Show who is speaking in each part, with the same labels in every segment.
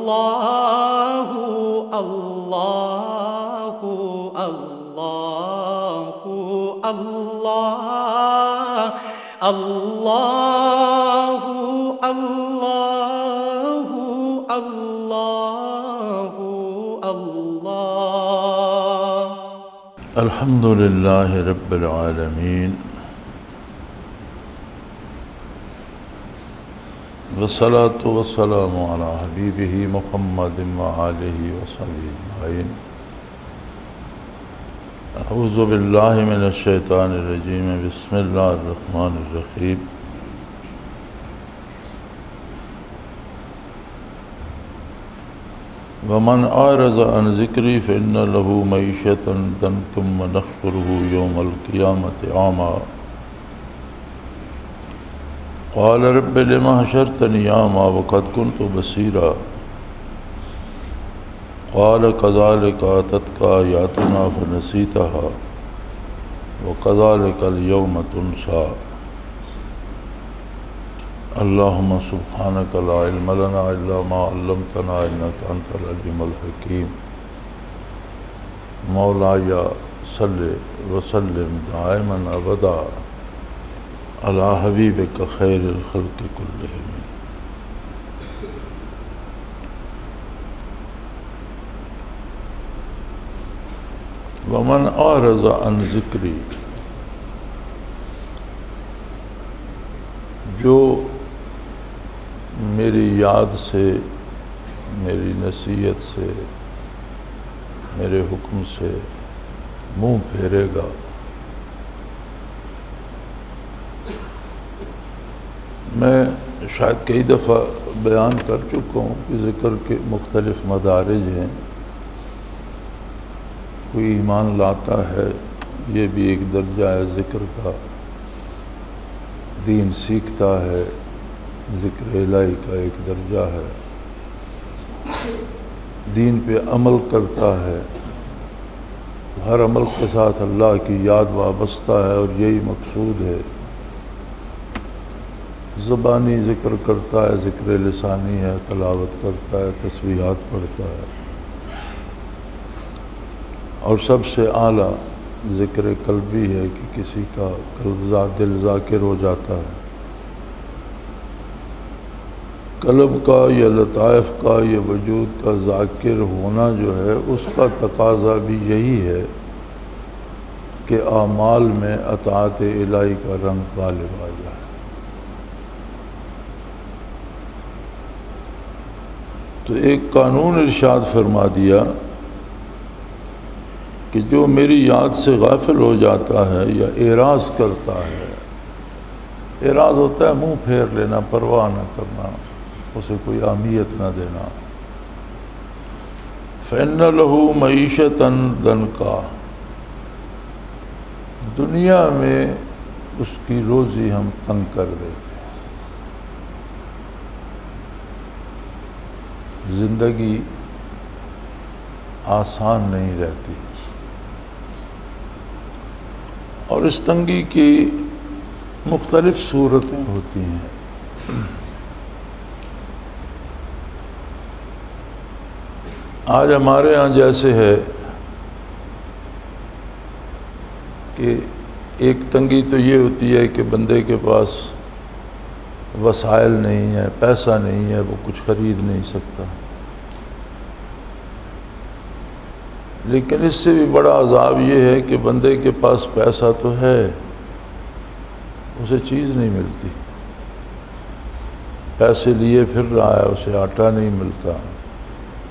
Speaker 1: اللہ اللہ اللہ اللہ اللہ اللہ اللہ اللہ
Speaker 2: الحمد للہ رب العالمین والصلاة والسلام علی حبیبہ محمد وآلہ وصحبہ اجمعین اعوذ باللہ من الشیطان الرجیم بسم اللہ الرحمن الرحیم ومن اعرض عن ذکری فإن له معیشة ضنکا ونحشره یوم القیامة اعمی قال رب لما حشرتنی اعمی وقد كنت بصیرا قال كذلك أتتك آياتنا فنسيتها وكذلك اليوم تنسى اللهم سبحانك لا علم لنا إلا ما علمتنا إنك أنت العليم الحكيم مولاي صل وسلم دائما أبدا على حبيبك خير الخلق كلهم ومن اعرض عن ذکری، جو میری یاد سے، میری نصیحت سے، میرے حکم سے منہ پھیرے گا، میں شاید کئی دفعہ بیان کر چکا ہوں کہ ذکر کے مختلف مدارج ہیں۔ کوئی ایمان لاتا ہے، یہ بھی ایک درجہ ہے ذکر کا، دین سیکھتا ہے، ذکر الہی کا ایک درجہ ہے، دین پہ عمل کرتا ہے، ہر عمل کے ساتھ اللہ کی یاد وابستہ ہے اور یہی مقصود ہے۔ زبانی ذکر کرتا ہے، ذکر لسانی ہے، تلاوت کرتا ہے، تسبیحات پڑھتا ہے، اور سب سے اعلیٰ ذکر قلبی ہے کہ کسی کا قلب دل ذاکر ہو جاتا ہے۔ قلب کا یا لطائف کا یا وجود کا ذاکر ہونا جو ہے، اس کا تقاضا بھی یہی ہے کہ اعمال میں اطاعت الہی کا رنگ غالب آ جائے۔ تو ایک قانون ارشاد فرما دیا کہ جو میری یاد سے غافل ہو جاتا ہے یا اعراض کرتا ہے، اعراض ہوتا ہے منہ پھیر لینا، پرواہ نہ کرنا، اسے کوئی اہمیت نہ دینا۔ فإن له معیشة ضنکا، دنیا میں اس کی روزی ہم تنگ کر دیتے ہیں، زندگی آسان نہیں رہتی، اور اس تنگی کی مختلف صورتیں ہوتی ہیں۔ آج ہمارے ہاں جیسے ہے کہ ایک تنگی تو یہ ہوتی ہے کہ بندے کے پاس وسائل نہیں ہے، پیسہ نہیں ہے، وہ کچھ خرید نہیں سکتا۔ لیکن اس سے بھی بڑا عذاب یہ ہے کہ بندے کے پاس پیسہ تو ہے، اسے چیز نہیں ملتی، پیسے لیے پھر رہا ہے، اسے آٹا نہیں ملتا،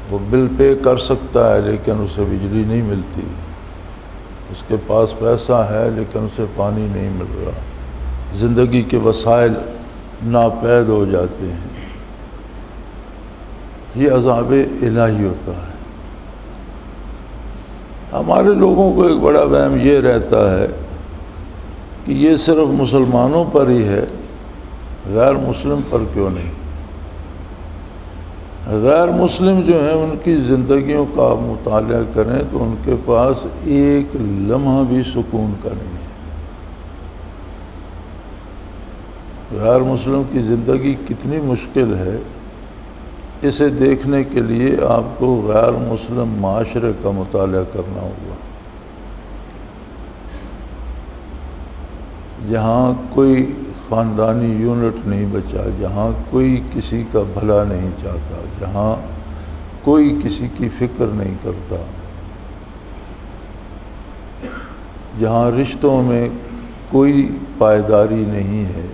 Speaker 2: وہ بل پے کر سکتا ہے لیکن اسے بجلی نہیں ملتی، اس کے پاس پیسہ ہے لیکن اسے پانی نہیں مل رہا، زندگی کے وسائل ناپید ہو جاتے ہیں۔ یہ عذاب الہی ہوتا ہے۔ ہمارے لوگوں کو ایک بڑا وہم یہ رہتا ہے کہ یہ صرف مسلمانوں پر ہی ہے، غیر مسلم پر کیوں نہیں؟ غیر مسلم جو ہیں ان کی زندگیوں کا آپ مطالعہ کریں تو ان کے پاس ایک لمحہ بھی سکون کا نہیں ہے۔ غیر مسلم کی زندگی کتنی مشکل ہے، اسے دیکھنے کے لیے آپ کو غیر مسلم معاشرے کا مطالعہ کرنا ہوگا، جہاں کوئی خاندانی یونٹ نہیں بچا، جہاں کوئی کسی کا بھلا نہیں چاہتا، جہاں کوئی کسی کی فکر نہیں کرتا، جہاں رشتوں میں کوئی پائیداری نہیں ہے،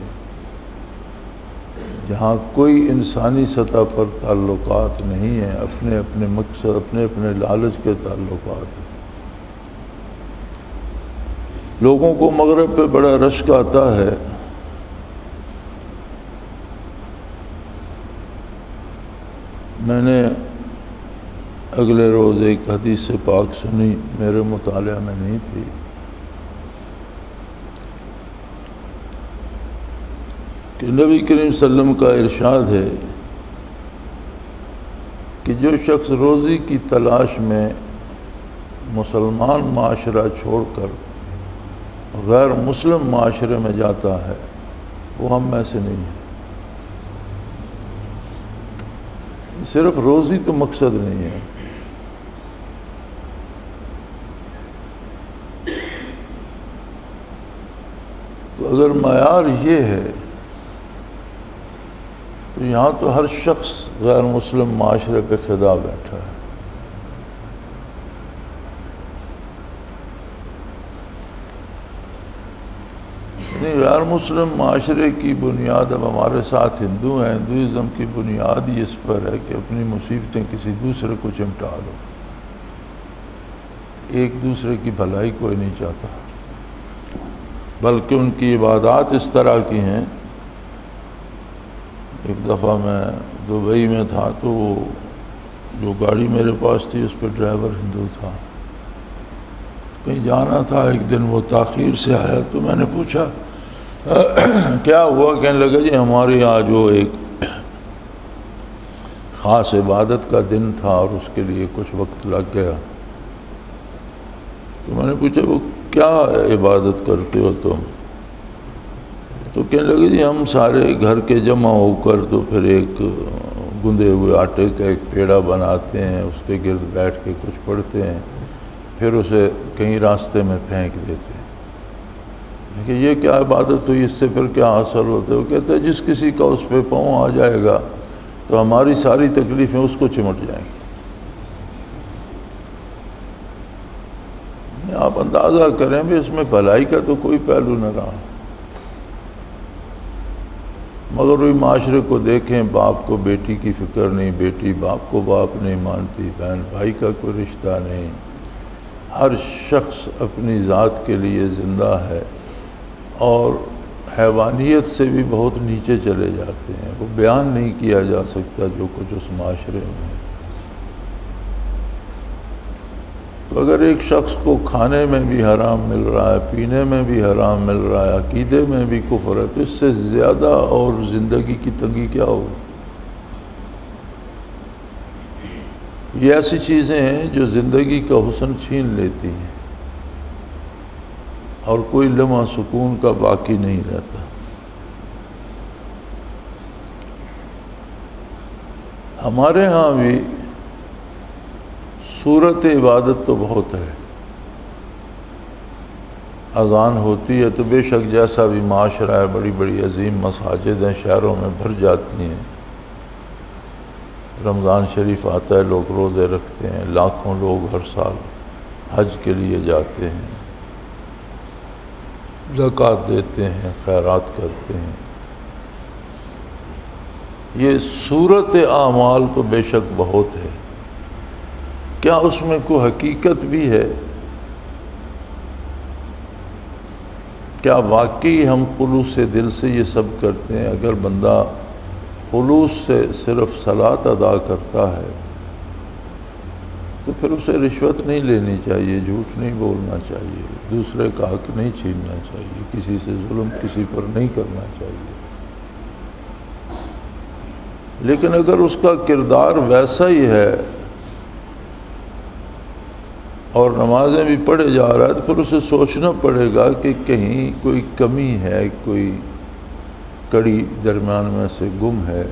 Speaker 2: جہاں کوئی انسانی سطح پر تعلقات نہیں ہیں، اپنے اپنے مقصد، اپنے اپنے لالچ کے تعلقات ہیں۔ لوگوں کو مغرب پہ بڑا رشک آتا ہے، میں نے اگلے روز ایک حدیث پاک سنی، میرے مطالعہ میں نہیں تھی، کہ نبی کریم صلی اللہ علیہ وسلم کا ارشاد ہے کہ جو شخص روزی کی تلاش میں مسلمان معاشرہ چھوڑ کر غیر مسلم معاشرے میں جاتا ہے وہ ہم میں سے نہیں ہے۔ صرف روزی تو مقصد نہیں ہے، تو اگر معیار یہ ہے تو یہاں تو ہر شخص غیر مسلم معاشرے پہ فدا بیٹھا ہے۔ غیر مسلم معاشرے کی بنیاد، اب ہمارے ساتھ ہندو ہیں، ہندوازم کی بنیاد ہی اس پر ہے کہ اپنی مصیبتیں کسی دوسرے کو چمٹا لو، ایک دوسرے کی بھلائی کوئی نہیں چاہتا، بلکہ ان کی عبادات اس طرح کی ہیں۔ ایک دفعہ میں دبئی میں تھا تو جو گاڑی میرے پاس تھی اس پہ ڈرائیور ہندو تھا، کہیں جانا تھا، ایک دن وہ تاخیر سے آیا تو میں نے پوچھا کیا ہوا؟ کہنے لگا جی ہمارے یہاں جو ایک خاص عبادت کا دن تھا اور اس کے لیے کچھ وقت لگ گیا۔ تو میں نے پوچھا وہ کیا عبادت کرتے ہو تم؟ تو کہنے لگے جی ہم سارے گھر کے جمع ہو کر تو پھر ایک گندے ہوئے آٹے کا ایک پیڑا بناتے ہیں، اس کے گرد بیٹھ کے کچھ پڑھتے ہیں، پھر اسے کہیں راستے میں پھینک دیتے ہیں۔ کہ یہ کیا عبادت ہوئی، اس سے پھر کیا حاصل ہوتا ہے؟ وہ کہتے ہیں جس کسی کا اس پہ پاؤں آ جائے گا تو ہماری ساری تکلیفیں اس کو چمٹ جائیں گی۔ آپ اندازہ کریں بھی اس میں بھلائی کا تو کوئی پہلو نہ رہا، مگر وہی معاشرے کو دیکھیں، باپ کو بیٹی کی فکر نہیں، بیٹی باپ کو باپ نہیں مانتی، بہن بھائی کا کوئی رشتہ نہیں، ہر شخص اپنی ذات کے لیے زندہ ہے اور حیوانیت سے بھی بہت نیچے چلے جاتے ہیں۔ وہ بیان نہیں کیا جا سکتا جو کچھ اس معاشرے میں ہے۔ تو اگر ایک شخص کو کھانے میں بھی حرام مل رہا ہے، پینے میں بھی حرام مل رہا ہے، عقیدے میں بھی کفر ہے، تو اس سے زیادہ اور زندگی کی تنگی کیا ہوگی؟ یہ ایسی چیزیں ہیں جو زندگی کا حسن چھین لیتی ہیں اور کوئی لمحہ سکون کا باقی نہیں رہتا۔ ہمارے ہاں بھی صورت عبادت تو بہت ہے، اذان ہوتی ہے تو بے شک جیسا بھی معاشرہ ہے، بڑی بڑی عظیم مساجد ہیں، شہروں میں بھر جاتی ہیں، رمضان شریف آتا ہے، لوگ روزے رکھتے ہیں، لاکھوں لوگ ہر سال حج کے لیے جاتے ہیں، زکوٰۃ دیتے ہیں، خیرات کرتے ہیں۔ یہ صورت اعمال تو بے شک بہت ہے، کیا اس میں کوئی حقیقت بھی ہے؟ کیا واقعی ہم خلوص دل سے یہ سب کرتے ہیں؟ اگر بندہ خلوص سے صرف صلاۃ ادا کرتا ہے تو پھر اسے رشوت نہیں لینی چاہیے، جھوٹ نہیں بولنا چاہیے، دوسرے کا حق نہیں چھیننا چاہیے، کسی سے ظلم کسی پر نہیں کرنا چاہیے۔ لیکن اگر اس کا کردار ویسا ہی ہے اور نمازیں بھی پڑھے جا رہا ہے تو پھر اسے سوچنا پڑے گا کہ کہیں کوئی کمی ہے، کوئی کڑی درمیان میں سے گم ہے،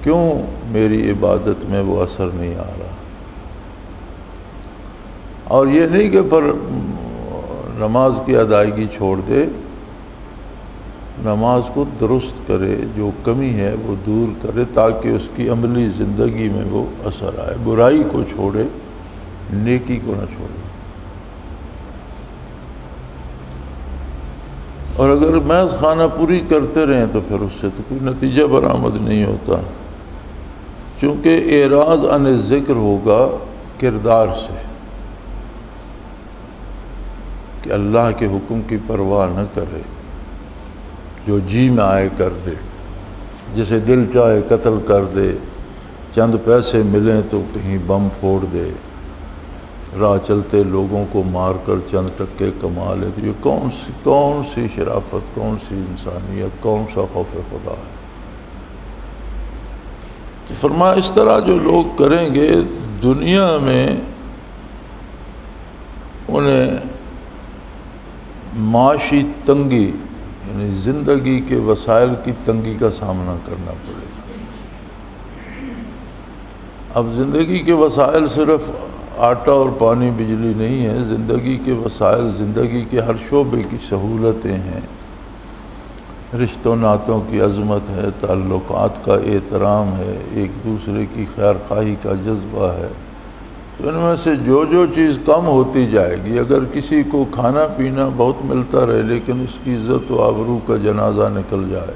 Speaker 2: کیوں میری عبادت میں وہ اثر نہیں آ رہا؟ اور یہ نہیں کہ پر نماز کی ادائیگی چھوڑ دے، نماز کو درست کرے، جو کمی ہے وہ دور کرے تاکہ اس کی عملی زندگی میں وہ اثر آئے، برائی کو چھوڑے، نیکی کو نہ چھوڑے۔ اور اگر محض خانہ پوری کرتے رہیں تو پھر اس سے تو کوئی نتیجہ برآمد نہیں ہوتا، چونکہ اعراض عن ذکر ہوگا کردار سے، کہ اللہ کے حکم کی پرواہ نہ کرے، جو جی میں آئے کر دے، جسے دل چاہے قتل کر دے، چند پیسے ملیں تو کہیں بم پھوڑ دے، راہ چلتے لوگوں کو مار کر چند ٹکے کما لے، تو یہ کون سی شرافت، کون سی انسانیت، کون سا خوف خدا ہے؟ تو فرمایا اس طرح جو لوگ کریں گے دنیا میں انہیں معاشی تنگی یعنی زندگی کے وسائل کی تنگی کا سامنا کرنا پڑے گا۔ اب زندگی کے وسائل صرف آٹا اور پانی بجلی نہیں ہے، زندگی کے وسائل زندگی کے ہر شعبے کی سہولتیں ہیں، رشتوں ناتوں کی عظمت ہے، تعلقات کا احترام ہے، ایک دوسرے کی خیر خواہی کا جذبہ ہے۔ تو ان میں سے جو چیز کم ہوتی جائے گی، اگر کسی کو کھانا پینا بہت ملتا رہے لیکن اس کی عزت و آبرو کا جنازہ نکل جائے،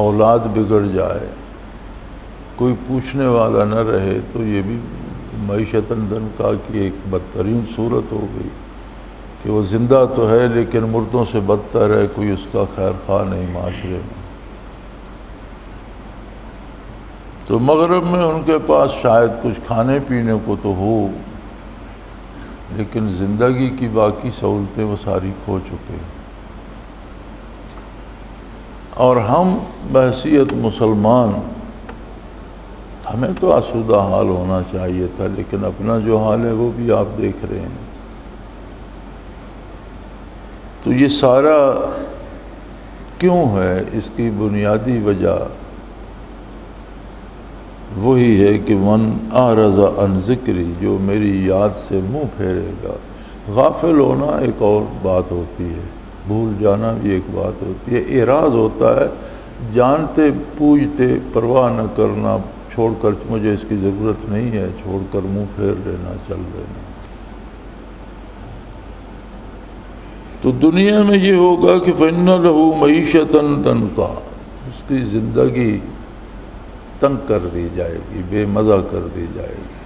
Speaker 2: اولاد بگڑ جائے، کوئی پوچھنے والا نہ رہے، تو یہ بھی معیشتاً دنکا کی ایک بدترین صورت ہو گئی کہ وہ زندہ تو ہے لیکن مردوں سے بدتر ہے، کوئی اس کا خیر خواہ نہیں معاشرے میں۔ تو مغرب میں ان کے پاس شاید کچھ کھانے پینے کو تو ہو، لیکن زندگی کی باقی سہولتیں وہ ساری کھو چکے ہیں۔ اور ہم بحیثیت مسلمان، ہمیں تو آسودہ حال ہونا چاہیے تھا، لیکن اپنا جو حال ہے وہ بھی آپ دیکھ رہے ہیں۔ تو یہ سارا کیوں ہے؟ اس کی بنیادی وجہ وہی ہے کہ من اعرض عن ذکری، جو میری یاد سے منہ پھیرے گا۔ غافل ہونا ایک اور بات ہوتی ہے، بھول جانا بھی ایک بات ہوتی ہے، اعراض ہوتا ہے جانتے پوجتے پرواہ نہ کرنا، چھوڑ کر مجھے اس کی ضرورت نہیں ہے، چھوڑ کر منہ پھیر لینا، چل دینا۔ تو دنیا میں یہ ہوگا کہ فَإِنَّ لَهُ مَعِيشَةً ضَنْكَا، اس کی زندگی تنگ کر دی جائے گی، بے مزہ کر دی جائے گی۔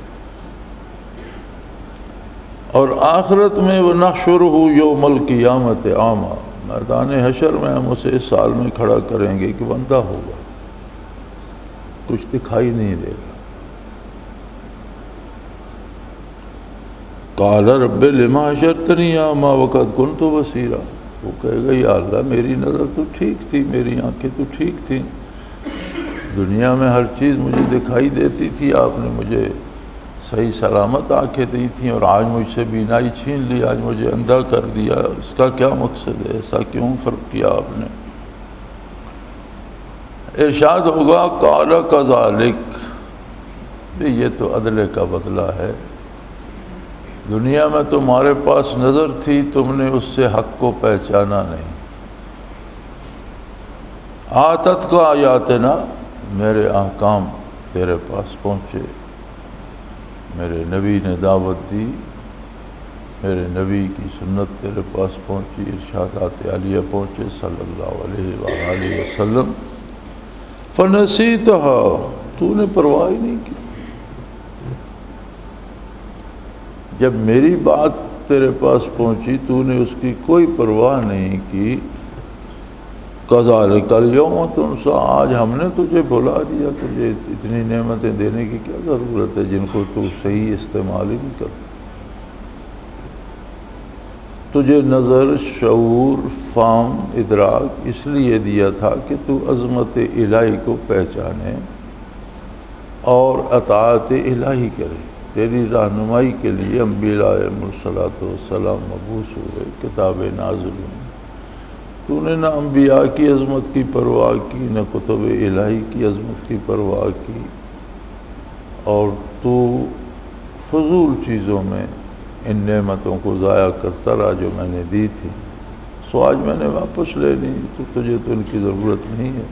Speaker 2: اور آخرت میں وَنَحْشُرُهُ يَوْمَ الْقِيَامَةِ أَعْمَىٰ، میدان حشر میں ہم اسے اس سال میں کھڑا کریں گے کہ اندھا ہوگا، کچھ دکھائی نہیں دے گا۔ قال رب لم حشرتنی اعمیٰ وقد كنت بصیرا، وہ کہے گا یا اللہ میری نظر تو ٹھیک تھی، میری آنکھیں تو ٹھیک تھیں، دنیا میں ہر چیز مجھے دکھائی دیتی تھی، آپ نے مجھے صحیح سلامت آنکھیں دی تھیں، اور آج مجھ سے بینائی چھین لی، آج مجھے اندھا کر دیا، اس کا کیا مقصد ہے؟ ایسا کیوں فرق کیا آپ نے؟ ارشاد ہوگا قال کذالک، یہ تو عدل کا بدلہ ہے، دنیا میں تمہارے پاس نظر تھی، تم نے اس سے حق کو پہچانا نہیں۔ آتت کا آیاتنا، میرے احکام تیرے پاس پہنچے، میرے نبی نے دعوت دی، میرے نبی کی سنت تیرے پاس پہنچی، ارشادات عالیہ پہنچے صلی اللہ علیہ وآلہ وسلم، فنسیتها، تو نے پرواہ ہی نہیں کی۔ جب میری بات تیرے پاس پہنچی تو نے اس کی کوئی پرواہ نہیں کی۔ کذالک الیوم تنسی، آج ہم نے تجھے بھلا دیا، تجھے اتنی نعمتیں دینے کی کیا ضرورت ہے جن کو تو صحیح استعمال ہی نہیں کرتا۔ تجھے نظر، شعور، فہم، ادراک اس لیے دیا تھا کہ تو عظمت الہی کو پہچانے اور اطاعت الہی کرے۔ تیری رہنمائی کے لیے انبیاء مرسلات و سلام مبعوث ہوئے، کتابیں نازل ہوئیں، تو نے نہ انبیاء کی عظمت کی پرواہ کی، نہ کتب الہی کی عظمت کی پرواہ کی، اور تو فضول چیزوں میں ان نعمتوں کو ضائع کرتا رہا جو میں نے دی تھی، سو آج میں نے واپس لے لی، تو تجھے تو ان کی ضرورت نہیں ہے۔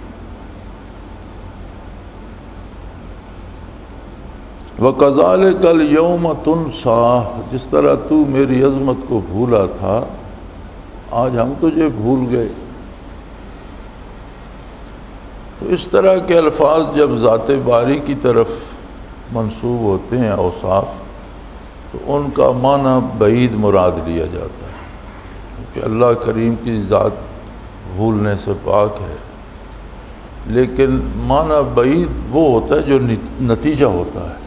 Speaker 2: وَكَذَلِكَ الْيَوْمَ تُنْسَىٰ، جس طرح تو میری عظمت کو بھولا تھا آج ہم تجھے بھول گئے۔ تو اس طرح کے الفاظ جب ذات باری کی طرف منسوب ہوتے ہیں اوصاف، تو ان کا معنی بعید مراد لیا جاتا ہے، کیونکہ اللہ کریم کی ذات بھولنے سے پاک ہے، لیکن معنی بعید وہ ہوتا ہے جو نتیجہ ہوتا ہے۔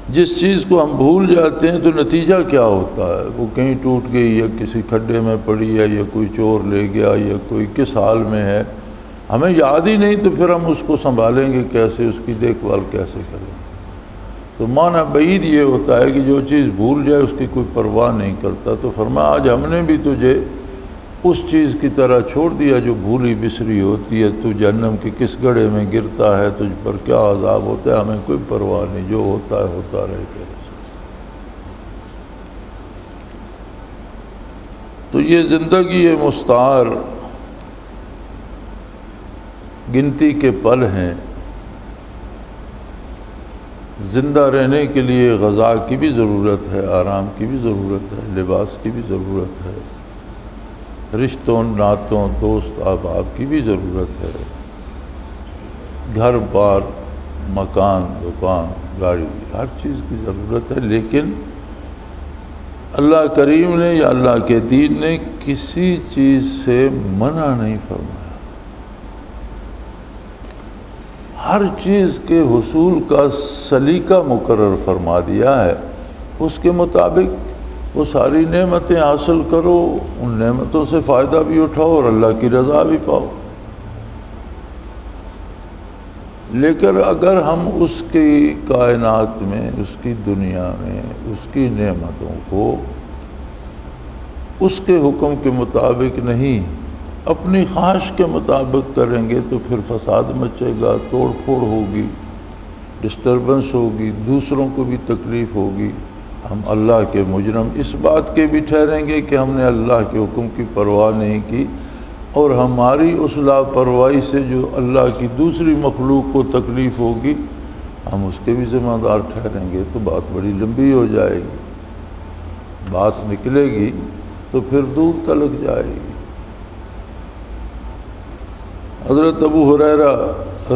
Speaker 2: جس چیز کو ہم بھول جاتے ہیں تو نتیجہ کیا ہوتا ہے؟ وہ کہیں ٹوٹ گئی یا کسی کھڈے میں پڑی ہے یا کوئی چور لے گیا یا کوئی کس حال میں ہے، ہمیں یاد ہی نہیں، تو پھر ہم اس کو سنبھالیں گے کیسے، اس کی دیکھ بھال کیسے کریں گے؟ تو معنی بعید یہ ہوتا ہے کہ جو چیز بھول جائے اس کی کوئی پرواہ نہیں کرتا۔ تو فرمایا آج ہم نے بھی تجھے اس چیز کی طرح چھوڑ دیا جو بھولی بسری ہوتی ہے، تو جہنم کے کس گڑھے میں گرتا ہے، تجھ پر کیا عذاب ہوتا ہے، ہمیں کوئی پرواہ نہیں، جو ہوتا ہے ہوتا رہے تیرے ساتھ۔ تو یہ زندگی مستعار گنتی کے پل ہیں، زندہ رہنے کے لیے غذا کی بھی ضرورت ہے، آرام کی بھی ضرورت ہے، لباس کی بھی ضرورت ہے، رشتوں ناتوں دوست احباب کی بھی ضرورت ہے، گھر بار مکان دکان گاڑی ہر چیز کی ضرورت ہے، لیکن اللہ کریم نے یا اللہ کے دین نے کسی چیز سے منع نہیں فرمایا۔ ہر چیز کے حصول کا سلیقہ مقرر فرما دیا ہے، اس کے مطابق وہ ساری نعمتیں حاصل کرو، ان نعمتوں سے فائدہ بھی اٹھاؤ اور اللہ کی رضا بھی پاؤ۔ لیکن اگر ہم اس کی کائنات میں، اس کی دنیا میں، اس کی نعمتوں کو اس کے حکم کے مطابق نہیں، اپنی خواہش کے مطابق کریں گے تو پھر فساد مچے گا، توڑ پھوڑ ہوگی، ڈسٹربنس ہوگی، دوسروں کو بھی تکلیف ہوگی، ہم اللہ کے مجرم اس بات کے بھی ٹھہریں گے کہ ہم نے اللہ کے حکم کی پرواہ نہیں کی، اور ہماری اس لاپرواہی سے جو اللہ کی دوسری مخلوق کو تکلیف ہوگی ہم اس کے بھی ذمہ دار ٹھہریں گے۔ تو بات بڑی لمبی ہو جائے گی، بات نکلے گی تو پھر دور تلک جائے گی۔ حضرت ابو ہریرہ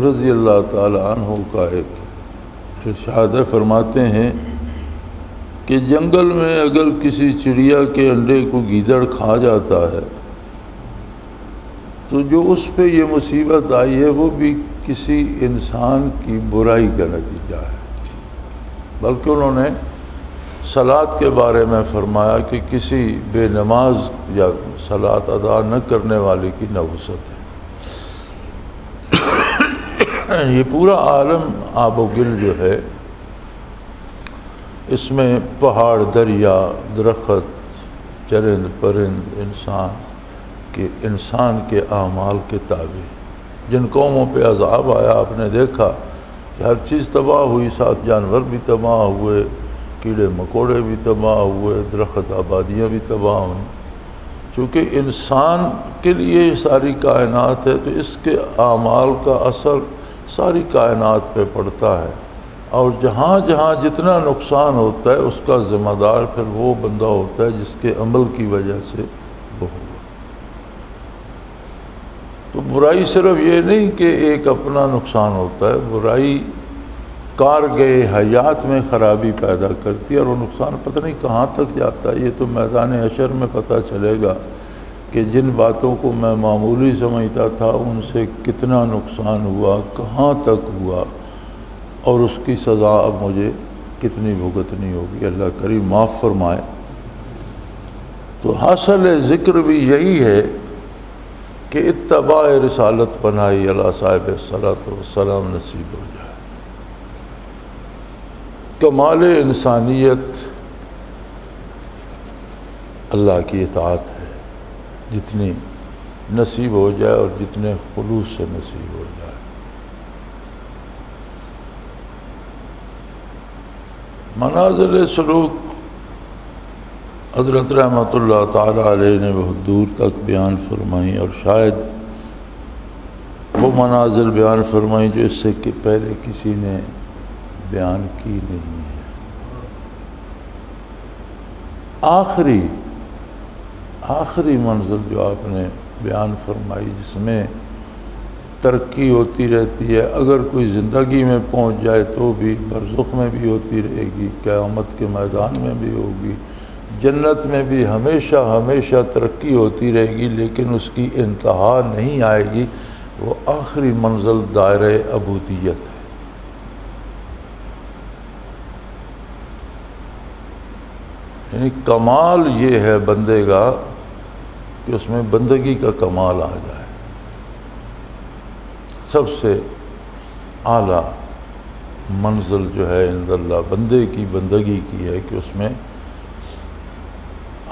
Speaker 2: رضی اللہ تعالی عنہ کا ایک ارشاد فرماتے ہیں کہ جنگل میں اگر کسی چڑیا کے انڈے کو گیدڑ کھا جاتا ہے تو جو اس پہ یہ مصیبت آئی ہے وہ بھی کسی انسان کی برائی کا نتیجہ ہے۔ بلکہ انہوں نے صلاۃ کے بارے میں فرمایا کہ کسی بے نماز یا صلاۃ ادا نہ کرنے والے کی نحوست ہے۔ یہ پورا عالم آب و گل جو ہے، اس میں پہاڑ، دریا، درخت، چرند پرند، انسان کے اعمال کے تابع۔ جن قوموں پہ عذاب آیا آپ نے دیکھا کہ ہر چیز تباہ ہوئی، ساتھ جانور بھی تباہ ہوئے، کیڑے مکوڑے بھی تباہ ہوئے، درخت آبادیاں بھی تباہ ہوئیں۔ چونکہ انسان کے لیے یہ ساری کائنات ہے تو اس کے اعمال کا اثر ساری کائنات پہ پڑتا ہے، اور جہاں جہاں جتنا نقصان ہوتا ہے اس کا ذمہ دار پھر وہ بندہ ہوتا ہے جس کے عمل کی وجہ سے وہ ہوا۔ تو برائی صرف یہ نہیں کہ ایک اپنا نقصان ہوتا ہے، برائی کارگہ حیات میں خرابی پیدا کرتی ہے، اور وہ نقصان پتہ نہیں کہاں تک جاتا ہے۔ یہ تو میدان حشر میں پتہ چلے گا کہ جن باتوں کو میں معمولی سمجھتا تھا ان سے کتنا نقصان ہوا، کہاں تک ہوا، اور اس کی سزا اب مجھے کتنی بھگتنی ہوگی۔ اللہ کریم معاف فرمائے۔ تو حاصل ذکر بھی یہی ہے کہ اتباع رسالت پناہی علی صاحب الصلاۃ والسلام نصیب ہو جائے۔ کمال انسانیت اللہ کی اطاعت ہے، جتنی نصیب ہو جائے اور جتنے خلوص سے نصیب ہو جائے۔ منازل سلوک حضرت رحمۃ اللہ تعالیٰ علیہ نے بہت دور تک بیان فرمائی، اور شاید وہ منازل بیان فرمائی جو اس سے کہ پہلے کسی نے بیان کی نہیں ہے۔ آخری منزل جو آپ نے بیان فرمائی، جس میں ترقی ہوتی رہتی ہے، اگر کوئی زندگی میں پہنچ جائے تو بھی، برزخ میں بھی ہوتی رہے گی، قیامت کے میدان میں بھی ہوگی، جنت میں بھی ہمیشہ ہمیشہ ترقی ہوتی رہے گی، لیکن اس کی انتہا نہیں آئے گی، وہ آخری منزل دائرہ عبودیت ہے۔ یعنی کمال یہ ہے بندے کا کہ اس میں بندگی کا کمال آ جائے۔ سب سے اعلیٰ منزل جو ہے عند اللہ بندے کی بندگی کی ہے کہ اس میں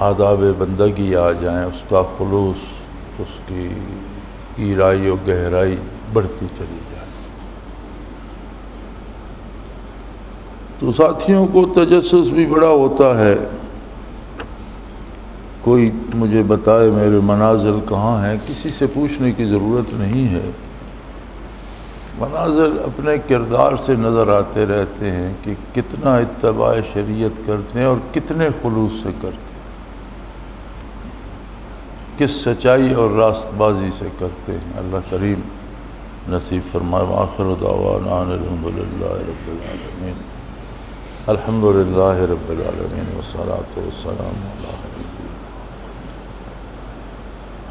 Speaker 2: آداب بندگی آ جائیں، اس کا خلوص، اس کی گہرائی و گہرائی بڑھتی چلی جائے۔ تو ساتھیوں کو تجسس بھی بڑا ہوتا ہے، کوئی مجھے بتائے میرے منازل کہاں ہیں، کسی سے پوچھنے کی ضرورت نہیں ہے۔ منازل اپنے کردار سے نظر آتے رہتے ہیں کہ کتنا اتباع شریعت کرتے ہیں اور کتنے خلوص سے کرتے ہیں، کس سچائی اور راست بازی سے کرتے ہیں۔ اللہ کریم نصیب فرمائے۔ وآخر دعوانا ان الحمد للہ رب العالمین۔ الحمد للہ رب العالمین والصلاة والسلام علی حبیبہ۔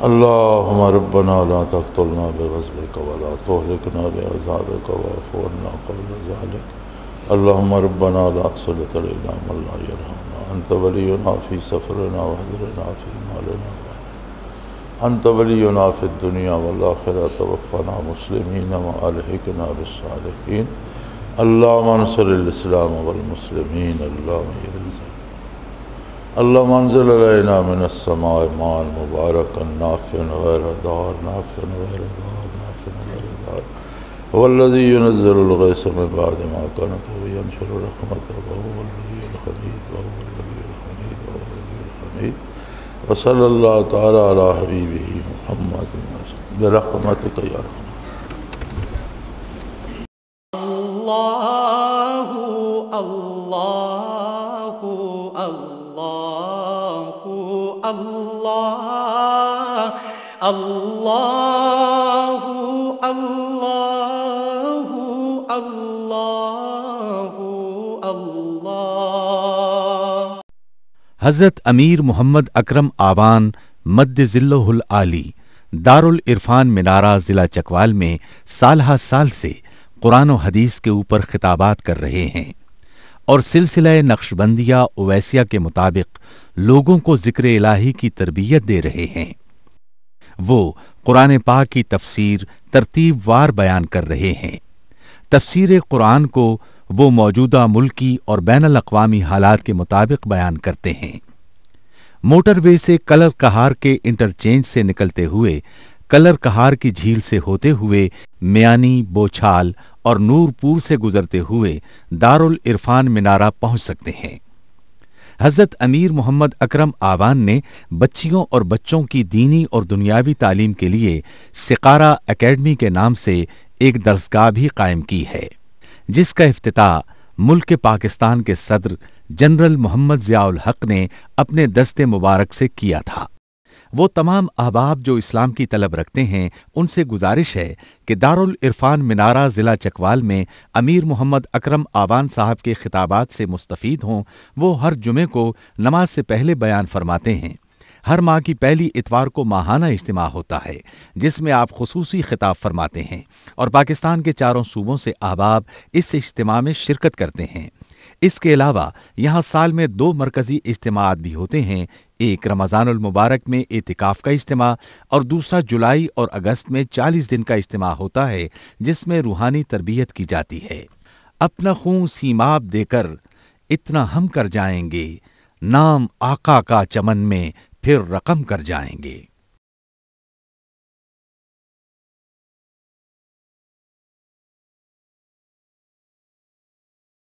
Speaker 2: اللہم ربنا لا تقتلنا بغضبک ولا تہلکنا بعذابک واعف عنا قبل ذلک۔ اللہم ربنا لا تسلط علینا من لا یرحمنا، انت ولینا فی سفرنا وحضرنا فی مالنا، انت ولینا فی الدنیا والآخرہ، توفنا مسلمین والحقنا بالصالحین۔ اللہم انصر الاسلام والمسلمین، اللہم انزل علینا من السماء ماء مبارکا نافعا غیر ضار، نافعا غیر ضار، نافعا غیر ضار، هو الذی ينزل الغیث من بعد ما قنط وینشر رحمته وهو الولی الحمید، وهو الولی الحمید، وهو الولی الحمید۔ وصلی اللہ تعالی علی حبیبہ محمد برحمتک یا ارحم۔
Speaker 1: اللہ اللہ اللہ اللہ اللہ۔
Speaker 3: حضرت امیر محمد اکرم آوان مد ظلہ العالی دارالعرفان منارہ ضلع چکوال میں سالہ سال سے قرآن و حدیث کے اوپر خطابات کر رہے ہیں اور سلسلہ نقشبندیہ اویسیہ کے مطابق لوگوں کو ذکر الہی کی تربیت دے رہے ہیں۔ وہ قرآن پاک کی تفسیر ترتیب وار بیان کر رہے ہیں۔ تفسیر قرآن کو وہ موجودہ ملکی اور بین الاقوامی حالات کے مطابق بیان کرتے ہیں۔ موٹر وے سے کلر کہار کے انٹرچینج سے نکلتے ہوئے، کلر کہار کی جھیل سے ہوتے ہوئے، میانی، بوچھال اور نور پور سے گزرتے ہوئے دارالعرفان منارہ پہنچ سکتے ہیں۔ حضرت امیر محمد اکرم آوان نے بچیوں اور بچوں کی دینی اور دنیاوی تعلیم کے لیے سقارہ اکیڈمی کے نام سے ایک درسگاہ بھی قائم کی ہے، جس کا افتتاح ملک پاکستان کے صدر جنرل محمد ضیاء الحق نے اپنے دست مبارک سے کیا تھا۔ وہ تمام احباب جو اسلام کی طلب رکھتے ہیں، ان سے گزارش ہے کہ دارالعرفان منارہ ضلع چکوال میں امیر محمد اکرم آوان صاحب کے خطابات سے مستفید ہوں۔ وہ ہر جمعے کو نماز سے پہلے بیان فرماتے ہیں۔ ہر ماہ کی پہلی اتوار کو ماہانہ اجتماع ہوتا ہے، جس میں آپ خصوصی خطاب فرماتے ہیں اور پاکستان کے چاروں صوبوں سے احباب اس اجتماع میں شرکت کرتے ہیں۔ اس کے علاوہ یہاں سال میں 2 مرکزی اجتماعات بھی ہوتے ہیں، ایک رمضان المبارک میں اعتکاف کا اجتماع اور دوسرا جولائی اور اگست میں 40 دن کا اجتماع ہوتا ہے، جس میں روحانی تربیت کی جاتی ہے۔ اپنا خون سیماب دے کر اتنا ہم کر جائیں گے، نام آقا کا چمن میں پھر رقم کر جائیں گے۔